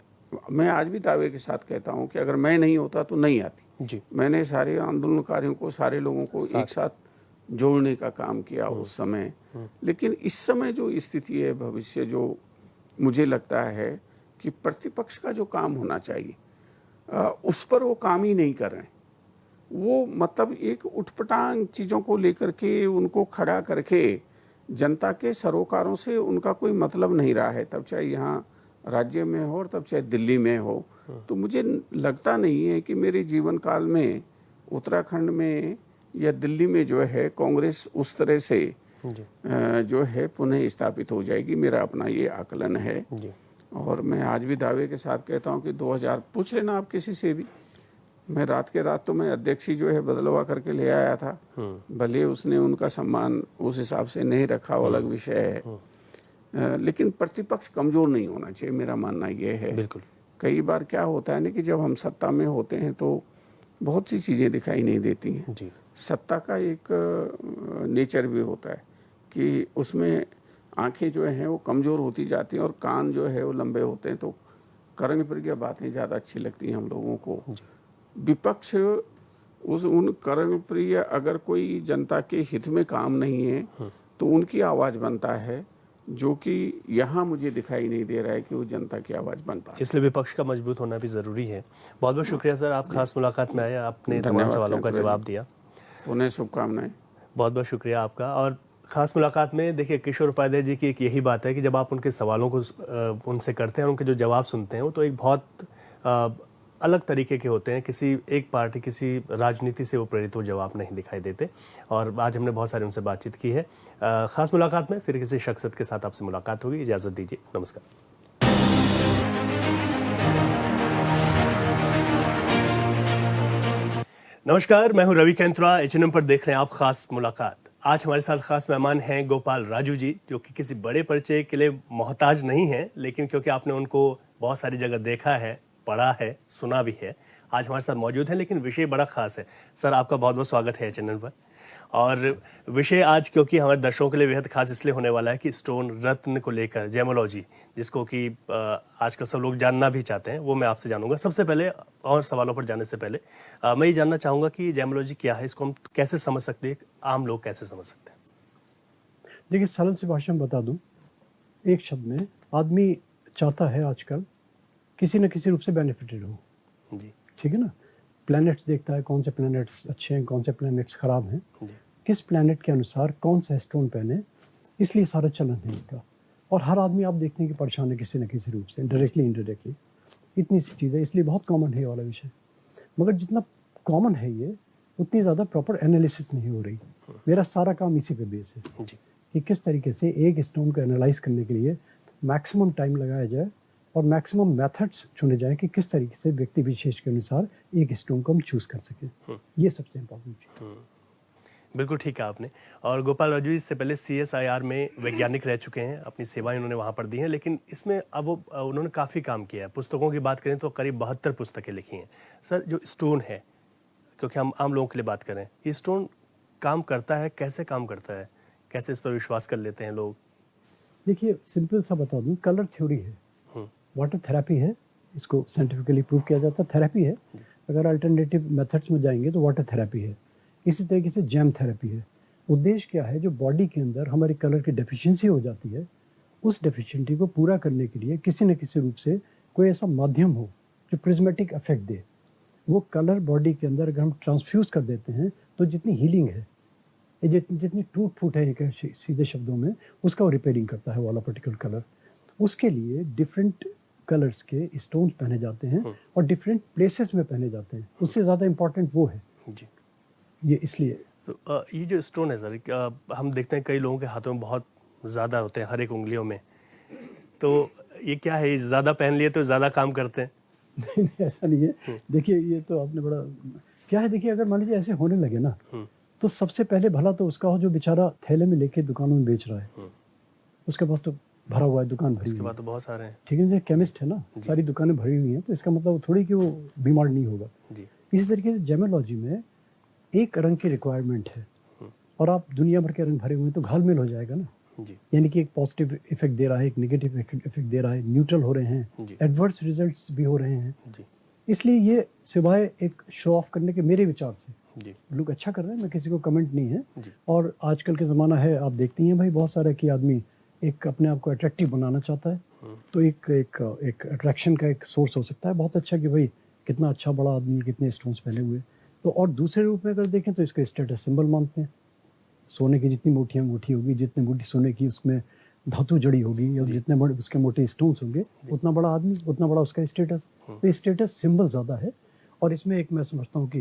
मैं आज भी दावे के साथ कहता हूं कि अगर मैं नहीं होता तो नहीं आती जी। मैंने सारे आंदोलनकारियों को, सारे लोगों को एक साथ जोड़ने का काम किया उस समय। लेकिन इस समय जो स्थिति है, भविष्य जो मुझे लगता है कि प्रतिपक्ष का जो काम होना चाहिए उस पर वो काम ही नहीं कर रहे हैं। वो मतलब एक उठपटांग चीज़ों को लेकर के उनको खड़ा करके जनता के सरोकारों से उनका कोई मतलब नहीं रहा है, तब चाहे यहाँ राज्य में हो और तब चाहे दिल्ली में हो। तो मुझे लगता नहीं है कि मेरे जीवन काल में उत्तराखंड में या दिल्ली में जो है कांग्रेस उस तरह से जो है पुनः स्थापित हो जाएगी। मेरा अपना ये आकलन है जी। और मैं आज भी दावे के साथ कहता हूँ कि 2000 पूछ लेना आप किसी से भी, मैं रात के रात तो मैं अध्यक्ष ही जो है बदलवा करके ले आया था। भले उसने उनका सम्मान उस हिसाब से नहीं रखा, वो अलग विषय है। लेकिन प्रतिपक्ष कमजोर नहीं होना चाहिए, मेरा मानना ये है। बिल्कुल। कई बार क्या होता है ना कि जब हम सत्ता में होते हैं तो बहुत सी चीज़ें दिखाई नहीं देती हैं। जी। सत्ता का एक नेचर भी होता है कि उसमें आंखें जो हैं वो कमज़ोर होती जाती हैं और कान जो है वो लंबे होते हैं, तो कर्णप्रिय बातें ज़्यादा अच्छी लगती हैं हम लोगों को। विपक्ष उन कर्णप्रिय अगर कोई जनता के हित में काम नहीं है तो उनकी आवाज़ बनता है, जो कि यहाँ मुझे दिखाई नहीं दे रहा है कि वो जनता की आवाज़ बन पाए। इसलिए विपक्ष का मजबूत होना भी ज़रूरी है। बहुत बहुत शुक्रिया सर, आप खास मुलाकात में आए, आपने तमाम सवालों का जवाब दिया। उन्हें शुभकामनाएं। बहुत बहुत शुक्रिया आपका। और ख़ास मुलाकात में देखिए, किशोर उपाध्याय जी की एक यही बात है कि जब आप उनके सवालों को उनसे करते हैं, उनके जो जवाब सुनते हैं, वो तो एक बहुत अलग तरीके के होते हैं। किसी एक पार्टी, किसी राजनीति से वो प्रेरित वो जवाब नहीं दिखाई देते। और आज हमने बहुत सारी उनसे बातचीत की है। ख़ास मुलाकात में फिर किसी शख्सियत के साथ आपसे मुलाकात होगी। इजाज़त दीजिए, नमस्कार। नमस्कार, मैं हूं रवि कैंत्रा। एचएनएम पर देख रहे हैं आप खास मुलाकात। आज हमारे साथ खास मेहमान हैं गोपाल राजू जी, जो कि किसी बड़े परिचय के लिए मोहताज नहीं है, लेकिन क्योंकि आपने उनको बहुत सारी जगह देखा है, पढ़ा है, सुना भी है, आज हमारे साथ मौजूद हैं। लेकिन विषय बड़ा खास है। सर, आपका बहुत बहुत स्वागत है एचएनएम पर। और विषय आज क्योंकि हमारे दर्शकों के लिए बेहद खास इसलिए होने वाला है कि स्टोन रत्न को लेकर, जेमोलॉजी, जिसको कि आजकल सब लोग जानना भी चाहते हैं, वो मैं आपसे जानूंगा। सबसे पहले और सवालों पर जाने से पहले मैं ये जानना चाहूँगा कि जेमोलॉजी क्या है, इसको हम कैसे समझ सकते हैं, आम लोग कैसे समझ सकते हैं? देखिए, सरल सी भाषा में बता दूं, एक शब्द में, आदमी चाहता है आजकल किसी न किसी रूप से बेनिफिटेड हो। जी। ठीक है ना? प्लैनेट्स देखता है, कौन से प्लैनेट्स अच्छे हैं, कौन से प्लैनेट्स खराब हैं, किस प्लैनेट के अनुसार कौन सा स्टोन पहने, इसलिए सारा चलन है इसका। और हर आदमी आप देखते हैं कि परेशान है किसी न किसी रूप से, डायरेक्टली इनडायरेक्टली। इतनी सी चीज़ है, इसलिए बहुत कॉमन है ये वाला विषय। मगर जितना कॉमन है ये, उतनी ज़्यादा प्रॉपर एनालिसिस नहीं हो रही। मेरा सारा काम इसी पे बेस है जी। कि किस तरीके से एक स्टोन को एनालाइज करने के लिए मैक्सिमम टाइम लगाया जाए और मैक्सिमम मेथड्स चुने जाएं कि किस तरीके से व्यक्ति विशेष के अनुसार एक स्टोन को हम चूज कर सकें। ये सबसे इम्पोर्टेंट चीज़ है। बिल्कुल ठीक है आपने। और गोपाल राजू जी इससे पहले CSIR में वैज्ञानिक रह चुके हैं, अपनी सेवाएं उन्होंने वहाँ पर दी हैं, लेकिन इसमें अब उन्होंने काफ़ी काम किया है। पुस्तकों की बात करें तो करीब 72 पुस्तकें लिखी हैं। सर, जो स्टोन है, क्योंकि हम आम लोगों के लिए बात करें, ये स्टोन काम करता है, कैसे काम करता है, कैसे इस पर विश्वास कर लेते हैं लोग? देखिए, सिंपल सा बता दूं, कलर थ्योरी है, वाटर थेरेपी है, इसको साइंटिफिकली प्रूव किया जाता है, थेरेपी है। अगर अल्टरनेटिव मेथड्स में जाएंगे तो वाटर थेरेपी है। इसी तरीके से जैम थेरेपी है। उद्देश्य क्या है, जो बॉडी के अंदर हमारी कलर की डेफिशिएंसी हो जाती है, उस डेफिशिएंसी को पूरा करने के लिए किसी न किसी रूप से कोई ऐसा माध्यम हो जो प्रिज्मेटिक इफेक्ट दे। वो कलर बॉडी के अंदर अगर हम ट्रांसफ्यूज कर देते हैं तो जितनी हीलिंग है, जितनी टूट फूट है, एक सीधे शब्दों में, उसका वो रिपेयरिंग करता है वाला पर्टिकुलर कलर। उसके लिए डिफरेंट कलर्स के स्टोन्स पहने जाते हैं और डिफरेंट प्लेसेस में पहने जाते हैं। उससे ज़्यादा इम्पोर्टेंट वो है जी। ये इसलिए। तो ये जो स्टोन है सर, हम देखते हैं कई लोगों के हाथों में बहुत ज़्यादा होते हैं, हर एक उंगलियों में। तो ये क्या है, ज़्यादा पहन लिए तो ज़्यादा काम करते हैं? नहीं, ऐसा नहीं है। देखिए, ये तो आपने बड़ा क्या है, देखिए, अगर मान लीजिए ऐसे होने लगे ना, तो सबसे पहले भला तो उसका हो जो बेचारा थैले में लेके दुकानों में बेच रहा है, उसके पास तो भरा हुआ है, दुकान भरी इसके हुई बाद है, तो बहुत सारे हैं। ठीक है, जो केमिस्ट है ना, सारी दुकानें भरी हुई हैं, तो इसका मतलब थोड़ी कि वो बीमार नहीं होगा। जी इसी तरीके से जेमोलॉजी में एक रंग की रिक्वायरमेंट है और आप दुनिया भर के रंग भरे हुए हैं तो घालमेल हो जाएगा ना। जी यानी कि एक पॉजिटिव इफेक्ट दे रहा है, एक नेगेटिव इफेक्ट दे रहा है, न्यूट्रल हो रहे हैं, जी। एडवर्स रिजल्ट्स भी हो रहे हैं। जी इसलिए ये सिवाय एक शो ऑफ करने के, मेरे विचार से जी लोग अच्छा कर रहे हैं, मैं किसी को कमेंट नहीं है। जी। और आजकल के ज़माना है, आप देखती हैं भाई बहुत सारा कि आदमी एक अपने आप को अट्रैक्टिव बनाना चाहता है, तो एक एक एक अट्रैक्शन का एक सोर्स हो सकता है। बहुत अच्छा कि भाई कितना अच्छा बड़ा आदमी, कितने स्टोन्स पहने हुए। तो और दूसरे रूप में अगर देखें तो इसका स्टेटस सिंबल मानते हैं। सोने की जितनी मोटी अंगूठी होगी, जितनी मोटी सोने की उसमें धातु जड़ी होगी, और जितने बड़े उसके मोटे स्टोन्स होंगे, उतना बड़ा आदमी, उतना बड़ा उसका स्टेटस। तो स्टेटस सिंबल ज़्यादा है। और इसमें एक मैं समझता हूँ कि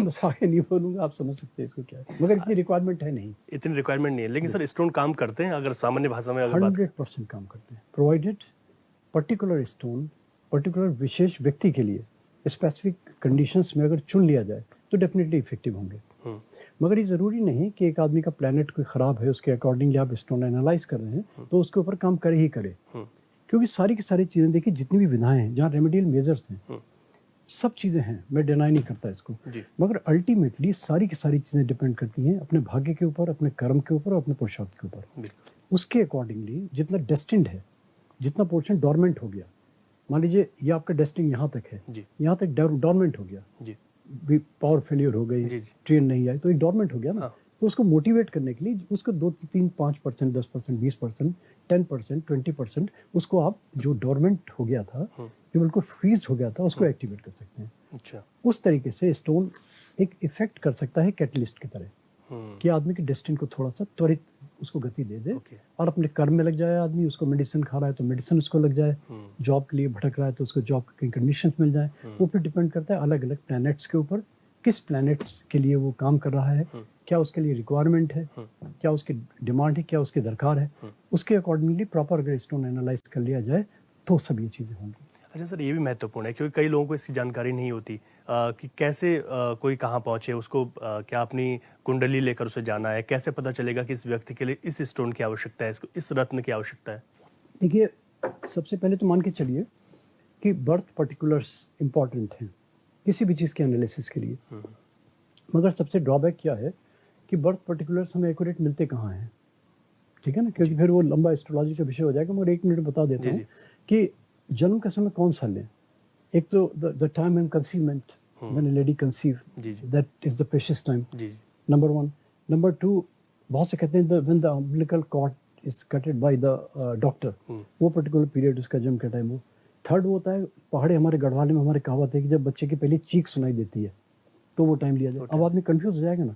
बस आगे नहीं बोलूँगा, आप समझ सकते हैं इसको क्या है, मगर इतनी रिक्वायरमेंट है नहीं। इतनी रिक्वायरमेंट नहीं है, लेकिन सर स्टोन काम करते हैं अगर सामान्य भाषा में अगर बात 100% काम करते हैं, प्रोवाइडेड पर्टिकुलर स्टोन पर्टिकुलर विशेष व्यक्ति के लिए स्पेसिफिक कंडीशंस में अगर चुन लिया जाए तो डेफिनेटली इफेक्टिव होंगे। मगर ये ज़रूरी नहीं कि एक आदमी का प्लैनेट कोई ख़राब है, उसके अकॉर्डिंगली आप स्टोन एनालाइज कर रहे हैं तो उसके ऊपर काम करे ही करे। क्योंकि सारी की सारी चीज़ें देखिए, जितनी भी विधाएं हैं जहाँ रेमेडियल मेजर्स हैं, सब चीज़ें हैं, मैं डिनाई नहीं करता इसको, मगर अल्टीमेटली सारी की सारी चीज़ें डिपेंड करती हैं अपने भाग्य के ऊपर, अपने कर्म के ऊपर और अपने पुरुषार्थ के ऊपर। उसके अकॉर्डिंगली जितना डेस्टिन्ड है, जितना पोर्शन डॉर्मेंट हो गया, मान लीजिए ये आपका डेस्टिन यहाँ तक है, यहाँ तक डॉर्मेंट हो गया, भी पावर फेलियर हो गई, ट्रेन नहीं आई, तो एक डॉर्मेंट हो गया ना। तो उसको मोटिवेट करने के लिए उसको 2, 3, 5%, 10%, 20%, 10%, 20% उसको आप जो डॉर्मेंट हो गया था, जो बिल्कुल फ्रीज हो गया था, उसको एक्टिवेट कर सकते हैं। अच्छा। उस तरीके से स्टोन एक इफेक्ट कर सकता है कैटलिस्ट की तरह, कि आदमी के डेस्टिन को थोड़ा सा त्वरित उसको गति दे दे, और अपने कर्म में लग जाए आदमी। उसको मेडिसिन खा रहा है तो मेडिसिन उसको लग जाए, जॉब के लिए भटक रहा है तो उसको जॉब की कंडीशंस मिल जाए। वो फिर डिपेंड करता है अलग अलग प्लैनेट्स के ऊपर, किस प्लैनेट्स के लिए वो काम कर रहा है, क्या उसके लिए रिक्वायरमेंट है, क्या उसकी डिमांड है, क्या उसकी दरकार है। उसके अकॉर्डिंगली प्रॉपर अगर स्टोन एनालाइज कर लिया जाए तो सब ये चीज़ें होंगी। अच्छा सर, ये भी महत्वपूर्ण है क्योंकि कई लोगों को इसकी जानकारी नहीं होती कि कैसे कोई कहाँ पहुँचे, उसको क्या अपनी कुंडली लेकर उसे जाना है, कैसे पता चलेगा कि इस व्यक्ति के लिए इस स्टोन की आवश्यकता है, इस रत्न की आवश्यकता है। देखिए, सबसे पहले तो मान के चलिए कि बर्थ पर्टिकुलर्स इम्पॉर्टेंट हैं किसी भी चीज़ के एनालिसिस के लिए, मगर सबसे ड्रॉबैक क्या है कि बर्थ पर्टिकुलर्स हमें एक्यूरेट मिलते कहाँ हैं, ठीक है ना, क्योंकि फिर वो लंबा एस्ट्रोलॉजी का विषय हो जाएगा। मगर 1 मिनट बता देता हूँ कि जन्म का समय कौन सा लें। एक तो the time and conceivement, when a lady conceive, that is the precious time, number 1। Number 2, बहुत से कहते हैं when the umbilical cord is cutted by the doctor, वो पर्टिकुलर पीरियड उसका जन्म का टाइम हो। थर्ड वो होता है, पहाड़े हमारे गढ़वाले में हमारे कहावत है कि जब बच्चे की पहली चीख सुनाई देती है तो वो टाइम लिया जाए। अब आदमी कंफ्यूज हो जाएगा ना,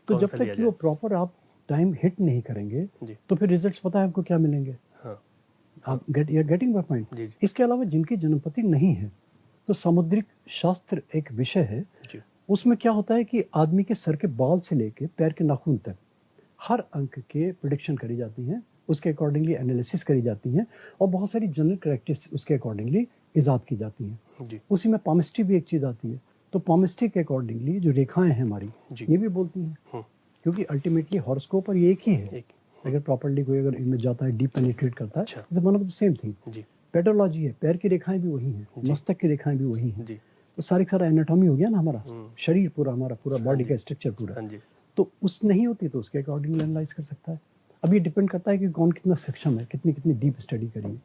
तो जब तक कि वो प्रॉपर आप टाइम हिट नहीं करेंगे तो फिर रिजल्ट्स पता है आपको क्या मिलेंगे। आप गेटिंग माय पॉइंट। इसके अलावा जिनकी जन्मपति नहीं है, तो सामुद्रिक शास्त्र एक विषय है, उसमें क्या होता है कि आदमी के सर के बाल से लेके पैर के नाखून तक हर अंक के प्रेडिक्शन करी जाती हैं, उसके अकॉर्डिंगली एनालिसिस करी जाती हैं, और बहुत सारी जनरल करैक्टरिस्टिक्स उसके अकॉर्डिंगली इजाद की जाती हैं। उसी में पामिस्ट्री भी एक चीज़ आती है, तो पामिस्ट्री के अकॉर्डिंगली जो रेखाएं हैं हमारी, ये भी बोलती हैं, क्योंकि अल्टीमेटली हॉरोस्कोप और ये एक ही है। अगर प्रॉपर्ली कोई अगर इनमें जाता है, डीप पेनिट्रेट करता है, it's one of the same thing. Pedology है, पैर की रेखाएं भी वही हैं, मस्तक की रेखाएं भी वही हैं, तो सारा एनाटॉमी हो गया ना हमारा, शरीर पूरा, हमारा पूरा बॉडी का स्ट्रक्चर पूरा, तो उस नहीं होती तो उसके अकॉर्डिंगली एनालाइज कर सकता है। अब ये डिपेंड करता है कि कौन कितना सक्षम है, कितनी डीप स्टडी करी है।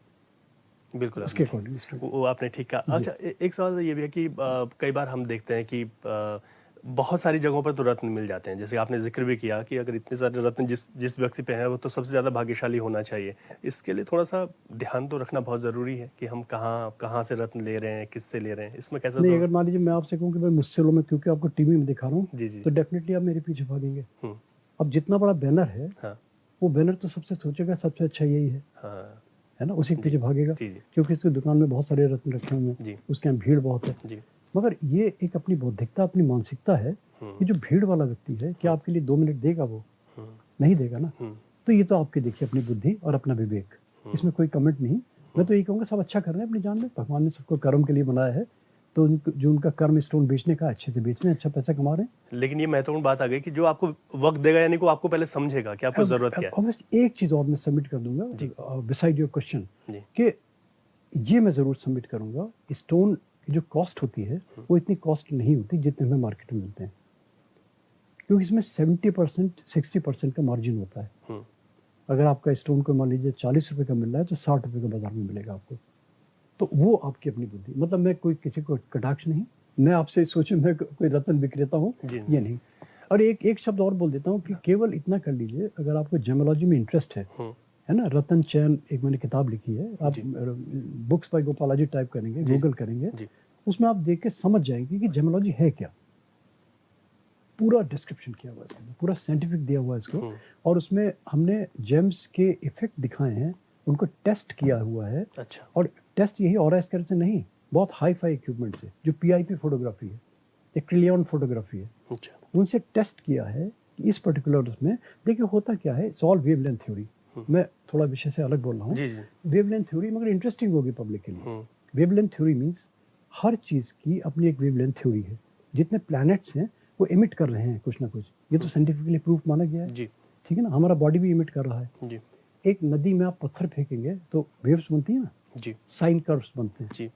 बिल्कुल, उसके अकॉर्डिंगली वो आपने ठीक कहा। अच्छा, एक सवाल ये भी है कि कई बार हम देखते हैं कि बहुत सारी जगहों पर तो रत्न मिल जाते हैं, जैसे आपने जिक्र भी किया कि अगर इतने सारे रत्न जिस व्यक्ति पे हैं वो तो सबसे ज़्यादा भाग्यशाली होना चाहिए। इसके लिए थोड़ा सा ध्यान तो रखना बहुत ज़रूरी है कि हम कहाँ से रत्न ले रहे हैं, किससे ले रहे हैं, इसमें कैसा नहीं। अगर मान लीजिए मैं आपसे कहूँ कि भाई मुझसे लो, मैं क्योंकि आपको टीवी में दिखा रहा हूँ, तो डेफिनेटली आप मेरे पीछे भागेंगे। अब जितना बड़ा बैनर है, वो बैनर तो सबसे सोचेगा सबसे अच्छा यही है ना, उसी के पीछे भागेगा, क्योंकि इसकी दुकान में बहुत सारे रत्न रखे हुए हैं, उसके यहाँ भीड़ बहुत है। मगर ये एक अपनी बौद्धिकता, अपनी मानसिकता है कि जो भीड़ वाला व्यक्ति है, क्या आपके लिए 2 मिनट देगा? वो नहीं देगा ना। तो ये तो आपकी देखिए अपनी बुद्धि और अपना विवेक, इसमें कोई कमेंट नहीं। मैं तो ये कहूँगा सब अच्छा कर रहे हैं अपनी जान में, भगवान ने सबको कर्म के लिए बनाया है, तो जो उनका कर्म स्टोन बेचने का अच्छे से बेच रहे हैं, अच्छा पैसा कमा रहे हैं। लेकिन ये महत्वपूर्ण बात आ गई कि जो आपको वक्त देगा, यानी को आपको पहले समझेगा कि आपको जरूरत क्या है। ऑब्वियसली एक चीज़ और मैं सबमिट कर दूंगा बिसाइड योर क्वेश्चन, जी। कि ये मैं ज़रूर सबमिट करूंगा, स्टोन की जो कॉस्ट होती है वो इतनी कॉस्ट नहीं होती जितने हमें मार्केट में मिलते हैं, क्योंकि इसमें 70% 60% का मार्जिन होता है। अगर आपका स्टोन को मान लीजिए 40 रुपए का मिल रहा है तो 60 रुपए का बाजार में मिलेगा आपको। तो वो आपकी अपनी बुद्धि, मतलब मैं कोई किसी को कटाक्ष नहीं, मैं आपसे सोचूं मैं कोई रत्न विक्रेता हूँ, ये नहीं। और एक शब्द और बोल देता हूँ कि केवल इतना कर लीजिए, अगर आपको जेमोलॉजी में इंटरेस्ट है ना, रतन चैन एक मैंने किताब लिखी है, आप बुक्स बाय गोपालाजी टाइप करेंगे, गूगल करेंगे, उसमें आप देख के समझ जाएंगे कि जेमोलॉजी है क्या। पूरा डिस्क्रिप्शन किया हुआ है इसमें, पूरा साइंटिफिक दिया हुआ है इसको, और उसमें हमने जेम्स के इफेक्ट दिखाए हैं, उनको टेस्ट किया हुआ है। अच्छा। और टेस्ट यही और स्केल से नहीं, बहुत हाई फाई इक्विपमेंट से, जो पीआईपी फोटोग्राफी है, एक ट्रिलियन फोटोग्राफी है, अच्छा। उनसे टेस्ट किया है कि इस पर्टिकुलर उसमें देखिए होता क्या है। It's all wavelength theory. मैं थोड़ा विषय से अलग बोल रहा हूँ। वेवलेंथ थ्योरी मगर इंटरेस्टिंग होगी पब्लिक के लिए। वेवलेंथ थ्योरी मीन्स हर चीज़ की अपनी एक वेवलेंथ थ्योरी है। जितने प्लैनेट्स हैं वो इमिट कर रहे हैं कुछ ना कुछ, ये तो साइंटिफिकली प्रूफ माना गया है, ठीक है ना। हमारा बॉडी भी इमिट कर रहा है जी। एक नदी में आप पत्थर फेंकेंगे तो वेव्स बनती है ना जी, साइन कर्व्स बनते हैं जी।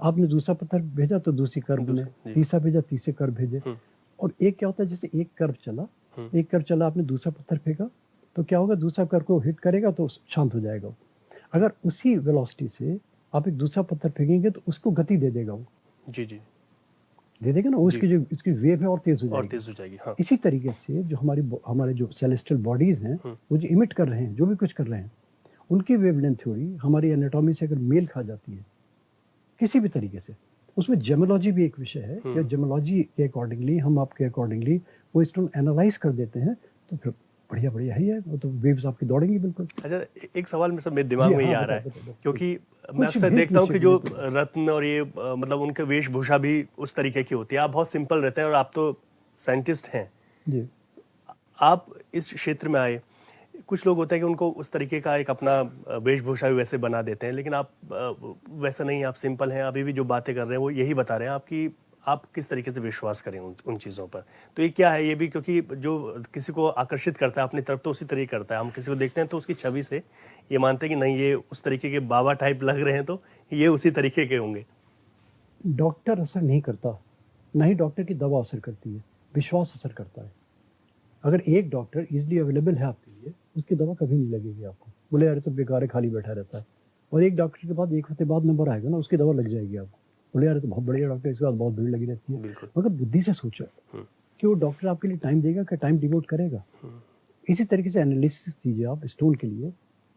आपने दूसरा पत्थर भेजा तो दूसरी कर्व बने, तीसरा भेजा तीसरे कर्व भेजे। और एक क्या होता है, जैसे एक कर्व चला, एक कर्व चला, आपने दूसरा पत्थर फेंका तो क्या होगा, दूसरा कर्व को हिट करेगा तो शांत हो जाएगा। अगर उसी वेलोसिटी से आप एक दूसरा पत्थर फेंकेंगे तो उसको गति दे देगा वो जी जी, दे देगा ना, उसकी जो इसकी वेव है और तेज हो जाएगी, हाँ। इसी तरीके से जो हमारे जो सेलेस्टियल बॉडीज हैं वो जो इमिट कर रहे हैं, जो भी कुछ कर रहे हैं, उनकी वेवलेंथ थ्योरी हमारी एनाटॉमी से अगर मेल खा जाती है किसी भी तरीके से, उसमें जेमोलॉजी भी एक विषय है कि जेमोलॉजी के अकॉर्डिंगली हम आपके अकॉर्डिंगली वो स्टोन एनालाइज कर देते हैं तो फिर बढ़िया बढ़िया ही है, वो तो वेव्स आपकी दौड़ेंगी बिल्कुल। अच्छा, एक सवाल मेरे दिमाग में ये आ रहा है, क्योंकि मैं अक्सर देखता हूँ कि जो रत्न और ये मतलब उनके वेशभूषा भी उस तरीके की होती है। आप बहुत सिंपल रहते हैं और आप तो साइंटिस्ट हैं जी। आप इस क्षेत्र में आए, कुछ लोग होते हैं कि उनको उस तरीके का एक अपना वेशभूषा भी वैसे बना देते हैं, लेकिन आप वैसा नहीं, आप सिंपल हैं। अभी भी जो बातें कर रहे हैं वो यही बता रहे हैं आपकी, आप किस तरीके से विश्वास करें उन चीज़ों पर। तो ये क्या है, ये भी क्योंकि जो किसी को आकर्षित करता है अपनी तरफ तो उसी तरीके करता है। हम किसी को देखते हैं तो उसकी छवि से ये मानते हैं कि नहीं, ये उस तरीके के बाबा टाइप लग रहे हैं तो ये उसी तरीके के होंगे। डॉक्टर असर नहीं करता, ना ही डॉक्टर की दवा असर करती है, विश्वास असर करता है। अगर एक डॉक्टर इजीली अवेलेबल है आपके लिए, उसकी दवा कभी नहीं लगेगी आपको, बोले यार तो बेकार है, खाली बैठा रहता है। और एक डॉक्टर के बाद एक हफ्ते बाद नंबर आएगा ना, उसकी दवा लग जाएगी आपको, बोले यार तो बहुत बढ़िया डॉक्टर, इसके बाद बहुत भीड़ लगी रहती है। मगर बुद्धि से सोचो कि वो डॉक्टर आपके लिए टाइम देगा, क्या टाइम डिवोट करेगा। इसी तरीके से एनालिसिस कीजिए आप स्टोन के लिए।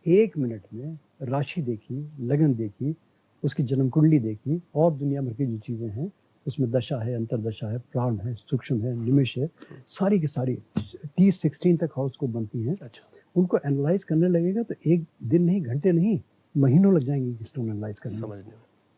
1 मिनट में राशि देखी, लगन देखी, उसकी जन्म कुंडली देखी, और दुनिया भर की जो चीज़ें हैं उसमें दशा है, अंतरदशा है, प्राण है, सूक्ष्म है, निमिष है, सारी की सारी T16 तक हाउस को बनती हैं। अच्छा। उनको एनालाइज करने लगेगा तो एक दिन नहीं, घंटे नहीं, महीनों लग जाएंगे स्टोन एनालाइज करने में।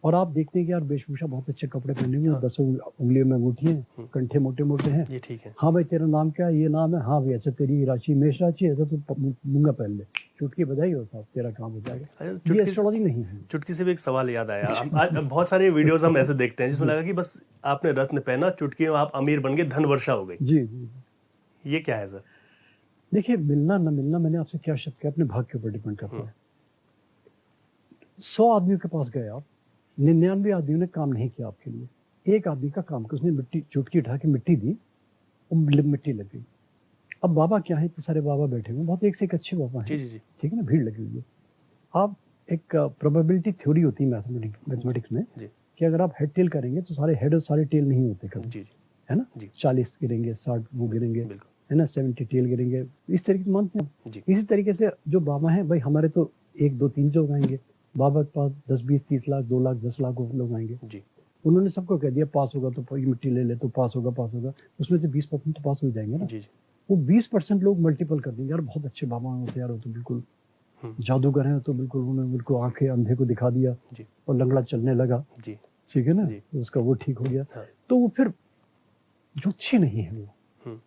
और आप देखते हैं कि यार वेशभूषा बहुत अच्छे कपड़े पहने हुए, 10 उंगलियों में अंगूठी है, कंठे मोटे मोटे हैं, ये ठीक है। हाँ भाई तेरा नाम क्या है, ये नाम है, हाँ भाई अच्छा तेरी राशि मेष राशि है तो तू मूंगा पहन ले, चुटकी बजाई हो साहब, तेरा काम हो जाएगा। ये एस्ट्रोलॉजी नहीं है। चुटकी से भी एक सवाल याद आया, आज बहुत सारे वीडियोस हम ऐसे देखते हैं जिसमें लगा कि बस आपने रत्न पहना, चुटकी में आप अमीर बन गए, धन वर्षा हो गई। जी जी, ये क्या है सर? देखिए, मिलना न मिलना मैंने आपसे क्या शब्द किया, अपने भाग्य के ऊपर डिपेंड करता है। 100 आदमियों के पास गए आप, 99 आदमियों ने काम नहीं किया आपके लिए। एक आदमी का काम, उसने मिट्टी चुटकी उठा के मिट्टी दी, वो मिट्टी लग गई। अब बाबा क्या है, इतने सारे बाबा बैठे हुए, बहुत एक से एक अच्छे बाबा हैं, ठीक है ना, भीड़ लगी हुई है। आप एक प्रोबेबिलिटी थ्योरी होती है मैथमेटिक्स में कि अगर आप हेड टेल करेंगे तो सारे हेड और सारे टेल नहीं होते कभी, है ना। 40 गिरेंगे, 60 वो गिरेंगे, है ना, 70 टेल गिरेंगे, इस तरीके से मानते हैं। इसी तरीके से जो बाबा हैं भाई, हमारे तो 1 2 3 लोग आएंगे, बाबा के पास 10 20 30 लाख 2 लाख 10 लाख लोग आएंगे जी। उन्होंने सबको कह दिया पास होगा तो मिट्टी ले ले तो पास होगा, उसमें से 20% तो पास हो जाएंगे ना जी। वो 20% लोग मल्टीपल कर देंगे, यार बहुत अच्छे बाबा होते यार, वो तो बिल्कुल जादूगर हैं, तो बिल्कुल उन्होंने बिल्कुल आंखें अंधे को दिखा दिया जी, और लंगड़ा चलने लगा जी, ठीक है ना, उसका वो ठीक हो गया। हाँ। तो वो फिर ज्योतिषी नहीं है वो,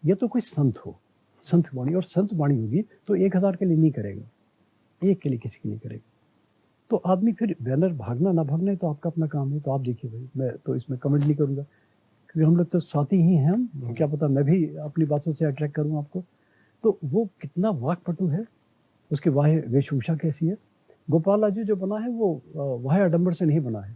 ये तो कोई संत हो, संत वाणी, और संत वाणी होगी तो 1000 के लिए नहीं करेगा, एक के लिए किसी के नहीं करेगा। तो आदमी फिर बैनर भागना ना भागना है तो आपका अपना काम है, तो आप देखिए भाई, मैं तो इसमें कमेंट नहीं करूंगा क्योंकि हम लोग तो साथी ही हैं हम, क्या पता मैं भी अपनी बातों से अट्रैक्ट करूं आपको। तो वो कितना वाकपटु है, उसकी वाह वेशभूषा कैसी है। गोपाल राजू जो बना है वो वाह आडंबर से नहीं बना है,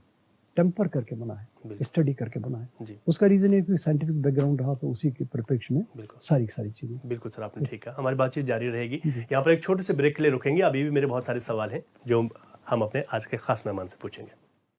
टेम्पर करके बना है, बिल्कुल। स्टडी करके बना है। जी उसका रीजन है कि साइंटिफिक बैकग्राउंड रहा, तो उसी के परिप्रेक्ष्य में बिल्कुल। सारी चीजें। बिल्कुल सर, आपने ठीक कहा। हमारी बातचीत जारी रहेगी। यहाँ पर एक छोटे से ब्रेक के लिए रुकेंगे। अभी भी मेरे बहुत सारे सवाल हैं जो हम अपने आज के खास मेहमान से पूछेंगे।